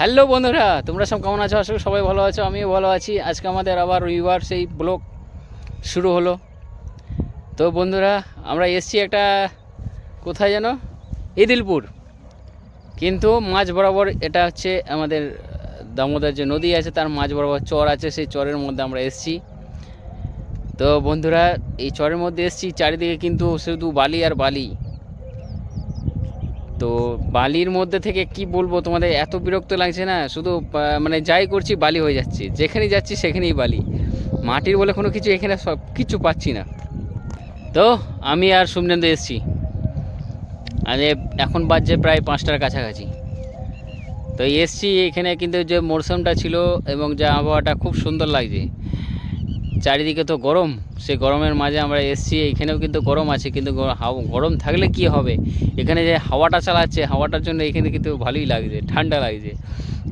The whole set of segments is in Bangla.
হ্যালো বন্ধুরা, তোমরা সব কেমন আছো? আসলে সবাই ভালো আছো, আমিও ভালো আছি। আজকে আমাদের আবার রবিবার সেই ব্লগ শুরু হলো। তো বন্ধুরা, আমরা এসছি একটা কোথায় যেন, ইদিলপুর, কিন্তু মাঝ বরাবর এটা হচ্ছে আমাদের দামোদর যে নদী আছে তার মাঝ বরাবর চর আছে, সেই চরের মধ্যে আমরা এসছি। তো বন্ধুরা, এই চরের মধ্যে এসছি, চারিদিকে কিন্তু শুধু বালি আর বালি। তো বালির মধ্যে থেকে কি বলবো তোমাদের, এত বিরক্ত লাগছে না, শুধু মানে যাই করছি বালি হয়ে যাচ্ছে, যেখানেই যাচ্ছি সেখানেই বালি। মাটির বলে কোনো কিছু এখানে সব কিছু পাচ্ছি না। তো আমি আর সুমনেন্দু এসছি, আজ এখন বাজছে প্রায় 5টার কাছাকাছি। তো এসছি এখানে, কিন্তু যে মরশুমটা ছিল এবং যে আবহাওয়াটা খুব সুন্দর লাগছে, চারিদিকে তো গরম, সে গরমের মাঝে আমরা এসছি। এখানেও কিন্তু গরম আছে, কিন্তু গরম থাকলে কি হবে, এখানে যে হাওয়াটা চালাচ্ছে, হাওয়াটার জন্য এখানে কিন্তু ভালোই লাগছে, ঠান্ডা লাগছে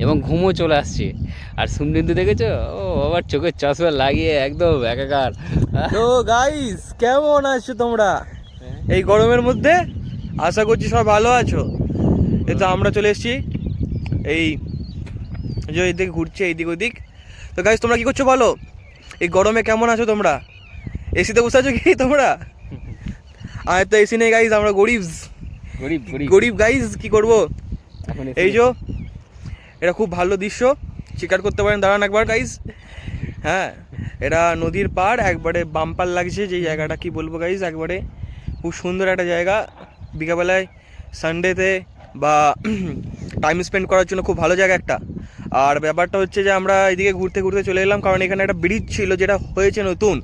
এবং ঘুমও চলে আসছে। আর সুমনিন্দু দেখেছো, ও আবার চোখের চশমা লাগিয়ে একদম একাকার। তো গাইস, কেমন আছো তোমরা এই গরমের মধ্যে? আশা করছি সব ভালো আছো। এই তো আমরা চলে এসেছি এই যে এইদিকে ঘুরছি এইদিক ওদিক। তো গাইস, তোমরা কি করছো বলো? এই গরমে কেমন আছো তোমরা? এসিতে বসে আছো কি তোমরা? আর তো এসি নেই গাইস, আমরা গরিব গরিব গরিব গরিব গাইস, কি করব? এখন এই যে এটা খুব ভালো দৃশ্য, স্বীকার করতে পারেন। দাঁড়ান একবার গাইস। হ্যাঁ, এটা নদীর পাড়, একবারে বাম্পার লাগছে যে জায়গাটা, কি বলবো গাইস, একবারে খুব সুন্দর একটা জায়গা। বিকালবেলায় সানডেতে বা টাইম স্পেন্ড করার জন্য খুব ভালো জায়গা একটা। আর ব্যাপারটা হচ্ছে যে আমরা এদিকে ঘুরতে ঘুরতে চলে এলাম, কারণ এখানে একটা ব্রিজ ছিল যেটা হয়েছে নতুন,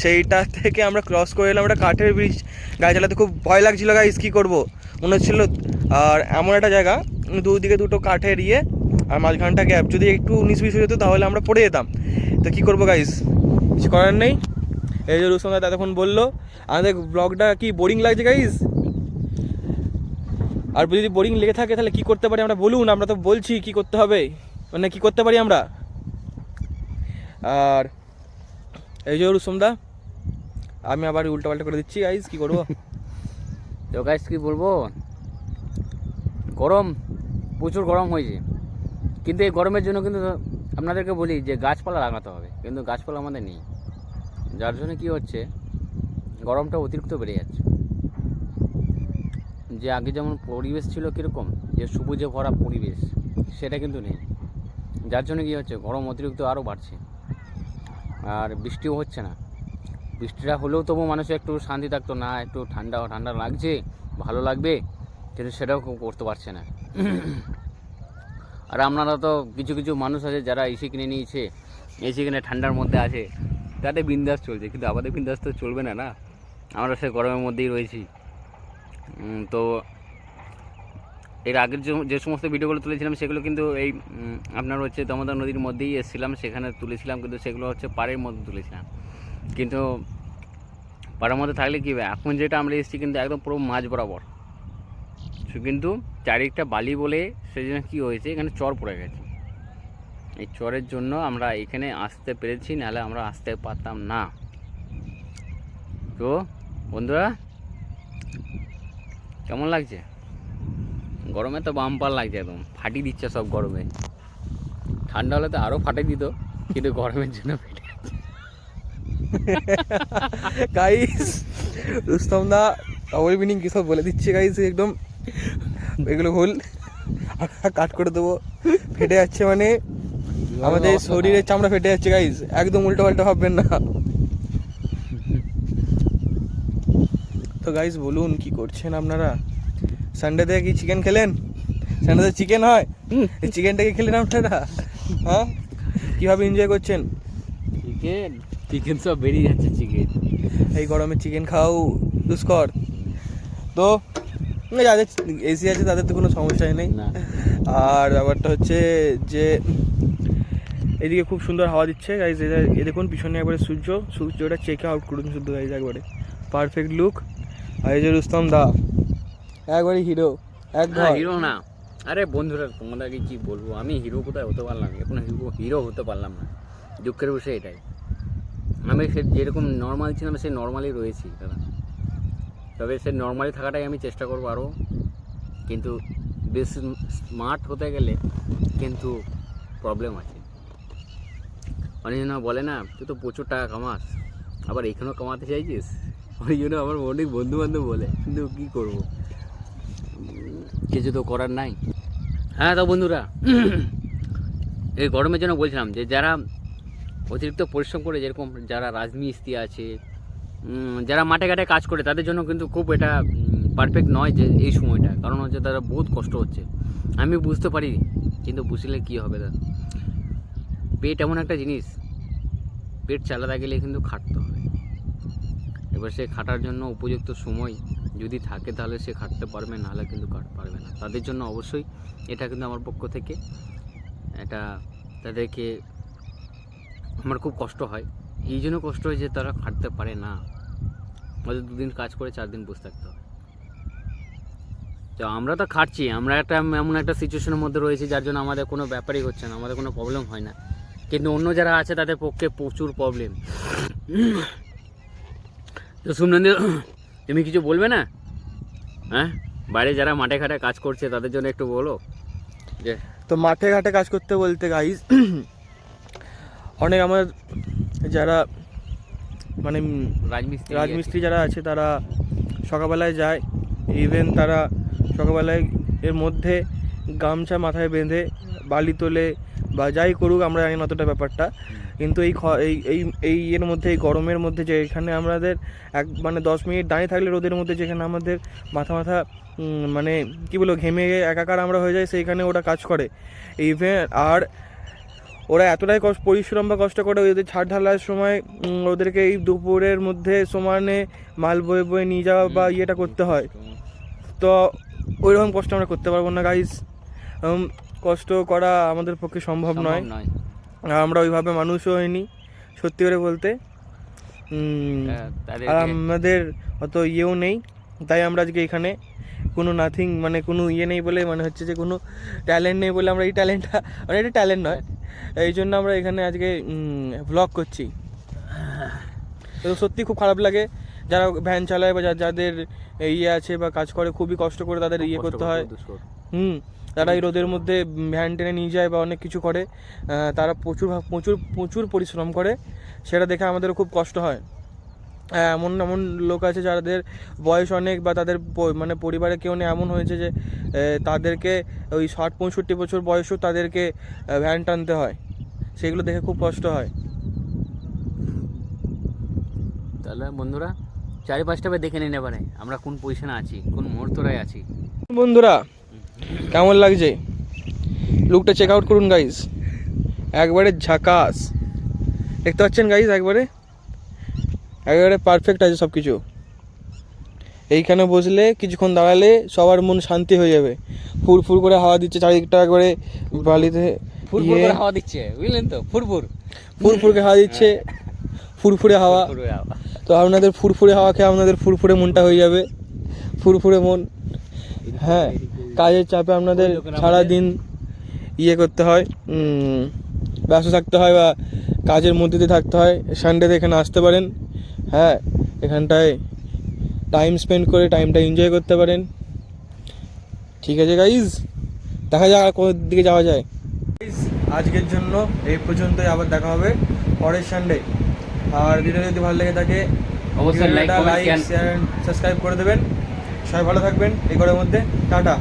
সেইটা থেকে আমরা ক্রস করে এলাম। একটা কাঠের ব্রিজ, গাড়ি চালাতে খুব ভয় লাগছিল গাইস, কী করবো মনে হচ্ছিল। আর এমন একটা জায়গা, দুদিকে দুটো কাঠের ইয়ে আর মাঝখানটা গ্যাপ, যদি একটু 19-20 হয়ে যেত তাহলে আমরা পড়ে যেতাম। তো কী করবো গাইস, কিছু করার নেই। এই যে রুস্তম দা এতক্ষণ বললো আমাদের ব্লগটা কি বোরিং লাগছে গাইস। আর যদি বোরিং লেগে থাকে তাহলে কী করতে পারি আমরা বলুন, আমরা তো বলছি কী করতে হবে, মানে কী করতে পারি আমরা। আর এই যে রুস্তম দা, আমি আবার উল্টোপাল্টা করে দিচ্ছি গাইস, কী করবো। তো গাইস কি বলবো, গরম, প্রচুর গরম হয়েছে। কিন্তু এই গরমের জন্য কিন্তু আপনাদেরকে বলি যে গাছপালা লাগাতে হবে, কিন্তু গাছপালা আমাদের নেই, যার জন্য কি হচ্ছে, গরমটা অতিরিক্ত বেড়ে যাচ্ছে। যে আগে যেমন পরিবেশ ছিল কীরকম, যে সবুজে ভরা পরিবেশ, সেটা কিন্তু নেই, যার জন্য কী হচ্ছে, গরম অতিরিক্ত আরও বাড়ছে। আর বৃষ্টিও হচ্ছে না, বৃষ্টিটা হলেও তবু মানুষের একটু শান্তি থাকতো, না একটু ঠান্ডা ঠান্ডা লাগছে, ভালো লাগবে, কিন্তু সেটাও করতে পারছে না। আর আপনারা তো কিছু কিছু মানুষ আছে যারা এসি কিনে নিয়েছে, এসি কিনে ঠান্ডার মধ্যে আছে, তাদের বিন্দাস চলছে, কিন্তু আমাদের বিন্দাস তো চলবে না, না, আমরা সে গরমের মধ্যেই রয়েছি। তো এর আগের যে সমস্ত ভিডিওগুলো তুলেছিলাম সেগুলো কিন্তু এই আপনার হচ্ছে দামোদর নদীর মধ্যেই এসেছিলাম, সেখানে তুলেছিলাম, কিন্তু সেগুলো হচ্ছে পাড়ের মধ্যে তুলেছিলাম। কিন্তু পাড়ের মধ্যে থাকলে কী হবে, এখন যেটা আমরা এসেছি কিন্তু একদম পুরো মাঝ বরাবর, কিন্তু চারিদিকটা বালি বলে সেই জন্য কী হয়েছে, এখানে চর পড়ে গেছে। এই চরের জন্য আমরা এখানে আসতে পেরেছি, নাহলে আমরা আসতে পারতাম না। তো বন্ধুরা, কেমন লাগছে? গরমে তো বাম্পার লাগছে, একদম ফাটিয়ে দিচ্ছে সব গরমে। ঠান্ডা হলে তো আরও ফাটিয়ে দিত, কিন্তু গরমের জন্য ফেটে যাচ্ছে। গাইস, রুস্তম দা ওই মিনিং কী সব বলে দিচ্ছে গাইস, একদম এগুলো ভুল, কাট করে দেবো। ফেটে যাচ্ছে মানে আমাদের শরীরের চামড়া ফেটে যাচ্ছে গাইস, একদম উল্টো পাল্টা ভাববেন না। তো গাইস বলুন, কি করছেন আপনারা? সানডেতে কি চিকেন খেলেন? সানডেতে চিকেন হয়, এই চিকেনটাকে খেলেন আপনারা? হ্যাঁ, কীভাবে এনজয় করছেন? চিকেন চিকেন সব বেরিয়ে যাচ্ছে চিকেন। এই গরমে চিকেন খাও দুষ্কর। তো যাদের এসি আছে তাদের তো কোনো সমস্যাই নেই। না, আর ব্যাপারটা হচ্ছে যে এদিকে খুব সুন্দর হাওয়া দিচ্ছে গাইজ। এ দেখুন পিছনে একবারে সূর্যটা চেক আউট করুন শুধু গাইজ, একবারে পারফেক্ট লুক। আর এই যে রুস্তম দা একবারে হিরো, একদম হিরো না। আরে বন্ধুরা, তোমাদেরকে কি বলবো, আমি হিরো কোথায় হতে পারলাম, এখন হিরো হতে পারলাম না, দুঃখের বিষয় এটাই। আমি সে যেরকম নর্মাল ছিলাম সে নর্মালি রয়েছি দাদা, তবে সে নর্মালি থাকাটাই আমি চেষ্টা করবো আরও, কিন্তু বেশি স্মার্ট হতে গেলে কিন্তু প্রবলেম আছে। অনেক জন বলে না তুই তো প্রচুর টাকা কামাস, আবার এখানেও কামাতে চাইছিস, ওই জন্য আমার অনেক বন্ধু বান্ধব বলে, কিন্তু কী করবো, কিছু তো করার নাই। হ্যাঁ, তো বন্ধুরা এই গরমের জন্য বলছিলাম যে যারা অতিরিক্ত পরিশ্রম করে, যেরকম যারা রাজমিস্ত্রি আছে, যারা মাঠে ঘাটে কাজ করে, তাদের জন্য কিন্তু খুব এটা পারফেক্ট নয় যে এই সময়টা, কারণ হচ্ছে তারা বহুত কষ্ট হচ্ছে। আমি বুঝতে পারি, কিন্তু বুঝলে কী হবে, দাদা পেট এমন একটা জিনিস, পেট চালাতে গেলে কিন্তু খাটতে হবে। এবার সে খাটার জন্য উপযুক্ত সময় যদি থাকে তাহলে সে খাটতে পারবে, নাহলে কিন্তু পারবে না। তাদের জন্য অবশ্যই এটা কিন্তু আমার পক্ষ থেকে এটা তাদেরকে আমার খুব কষ্ট হয়। এই জন্য কষ্ট হয় যে তারা খাটতে পারে না, হয়তো 2 দিন কাজ করে 4 দিন বসে থাকতে হয়। তো আমরা তো খাটছি, আমরা এমন একটা সিচুয়েশনের মধ্যে রয়েছি যার জন্য আমাদের কোনো ব্যাপারই হচ্ছে না, আমাদের কোনো প্রবলেম হয় না। কিন্তু অন্য যারা আছে তাদের পক্ষে প্রচুর প্রবলেম। তো সুমনন্দী, তুমি কিছু বলবে না? হ্যাঁ, বাইরে যারা মাঠে ঘাটে কাজ করছে তাদের জন্য একটু বলো। যে তো মাঠে ঘাটে কাজ করতে বলতে গাইজ, অনেক আমার যারা মানে রাজমিস্ত্রি যারা আছে তারা সকালবেলায় যায়, ইভেন তারা সকালবেলায় এর মধ্যে গামছা মাথায় বেঁধে বালি তোলে বা যাই করুক, আমরা জানি না অতটা ব্যাপারটা। কিন্তু এই এর মধ্যে, এই গরমের মধ্যে যে এখানে আমাদের মানে 10 মিনিট দাঁড়িয়ে থাকলে রোদের মধ্যে, যেখানে আমাদের মাথা মানে কী বলবো ঘেমে একাকার আমরা হয়ে যাই, সেইখানে ওরা কাজ করে। ইভেন আর ওরা এতটাই পরিশ্রম বা কষ্ট করে, ওদের ছাদ ঢালার সময় ওদেরকে এই দুপুরের মধ্যে সমানে মাল বয়ে বয়ে নিয়ে যাওয়া বা ইয়েটা করতে হয়। তো ওইরকম কষ্ট আমরা করতে পারবো না গাইজ, কষ্ট করা আমাদের পক্ষে সম্ভব নয়। আমরা ওইভাবে মানুষও হয়নি সত্যি করে বলতে, আর আমাদের অত ইয়েও নেই, তাই আমরা আজকে এখানে কোনো নাথিং মানে কোনো ইয়ে নেই বলে মনে হচ্ছে যে কোনো ট্যালেন্ট নেই বলে আমরা এই ট্যালেন্টটা, মানে এটা ট্যালেন্ট নয়, এই জন্য আমরা এখানে আজকে ভ্লগ করছি। তো সত্যি খুব খারাপ লাগে যারা ভ্যান চালায় বা যাদের ইয়ে আছে বা কাজ করে, খুবই কষ্ট করে তাদের ইয়ে করতে হয়। তারা এই রোদের মধ্যে ভ্যান টেনে নিয়ে যায় বা অনেক কিছু করে, তারা প্রচুর প্রচুর প্রচুর পরিশ্রম করে, সেটা দেখে আমাদেরও খুব কষ্ট হয়। এমন এমন লোক আছে যাদের বয়স অনেক বা তাদের মানে পরিবারে কেউ নেই, এমন হয়েছে যে তাদেরকে ওই 60-65 বছর বয়সেও তাদেরকে ভ্যান টানতে হয়, সেগুলো দেখে খুব কষ্ট হয়। তাহলে বন্ধুরা চারিপাশটাবে দেখে নিন এবারে আমরা কোন পজিশনে আছি, কোন মুহূর্তটায় আছি। বন্ধুরা কেমন লাগছে লুকটা চেক আউট করুন গাইজ, একবারে ঝাকাস দেখতে পাচ্ছেন গাইজ, একবারে পারফেক্ট আছে সব কিছু। এইখানে বসলে কিছুক্ষণ দাঁড়ালে সবার মন শান্তি হয়ে যাবে। ফুরফুর করে হাওয়া দিচ্ছে চারিদিকটা, একবারে বালিতে ফুরফুর করে হাওয়া দিচ্ছে, বুঝলেন তো, ফুরফুরকে হাওয়া দিচ্ছে, ফুরফুরে হাওয়া। তো আপনাদের ফুরফুরে হাওয়া খেয়ে আপনাদের ফুরফুরে মনটা হয়ে যাবে, ফুরফুরে মন। হ্যাঁ, কাজের চাপে আপনাদের সারাদিন ইয়ে করতে হয়, ব্যস্ত থাকতে হয় বা কাজের মধ্যে দিয়ে থাকতে হয়, সানডেতে এখানে আসতে পারেন। হ্যাঁ, এখানটায় টাইম স্পেন্ড করে টাইমটা এনজয় করতে পারেন। ঠিক আছে গাইজ, দেখা যাক আর কোন দিকে যাওয়া যায়। আজকের জন্য এই পর্যন্তই, আবার দেখা হবে পরের সানডে। আর ভিডিও যদি ভালো লেগে থাকে অবশ্যই লাইক, শেয়ার, সাবস্ক্রাইব করে দেবেন। সবাই ভালো থাকবেন এই ঘরের মধ্যে, টাটা।